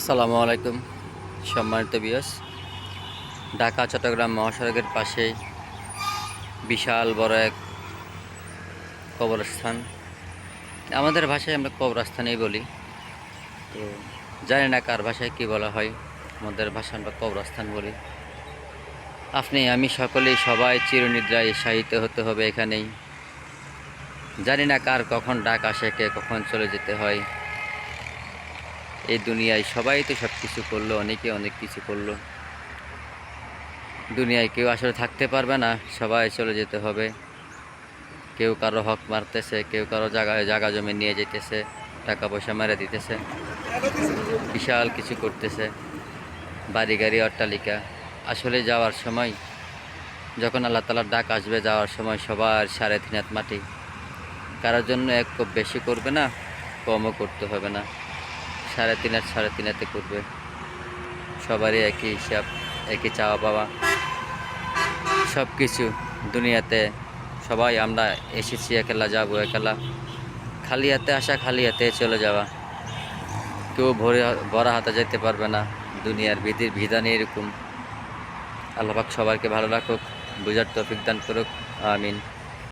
আসসালামু আলাইকুম সম্মানিত ভিউয়ার্স। ঢাকা চট্টগ্রাম মহাসড়কের পাশেই বিশাল বড় এক কবরস্থান। আমাদের ভাষায় আমরা কবরস্থানেই বলি। তো জানি না কার ভাষায় কী বলা হয়, আমাদের ভাষায় আমরা কবরস্থান বলি। আমি সকলেই সবাই চিরনিদ্রায় শায়িত হতে হবে এখানেই। জানি না কার কখন ডাক আসে, কে কখন চলে যেতে হয়। এই দুনিয়ায় সবাই তো সব কিছু করলো, অনেকে অনেক কিছু করলো। দুনিয়ায় কেউ আসলে থাকতে পারবে না, সবাই চলে যেতে হবে। কেউ কারো হক মারতেছে, কেউ কারো জায়গা জমি নিয়ে যেতেছে, টাকা পয়সা মেরে দিতেছে, বিশাল কিছু করতেছে, বাড়ি গাড়ি অট্টালিকা। আসলে যাওয়ার সময়, যখন আল্লাহ তাআলার ডাক আসবে, যাওয়ার সময় সবার 3.5 হাত মাটি। কারোর জন্য এক কোপ বেশি করবে না, কমও করতে হবে না, 3.5 হাতে করবে। সবারই একই হিসাব, একই চাওয়া পাওয়া, সব কিছু দুনিয়াতে। সবাই আমরা এসেছি একলা, যাবো একলা। খালি হাতে আসা, খালি হাতে চলে যাওয়া। কেউ ভরা হাতে যেতে পারবে না। দুনিয়ার বিধির বিধান এরকম। আল্লাহ পাক সবাইকে ভালো রাখুক, বুঝার তৌফিক দান করুক। আমিন।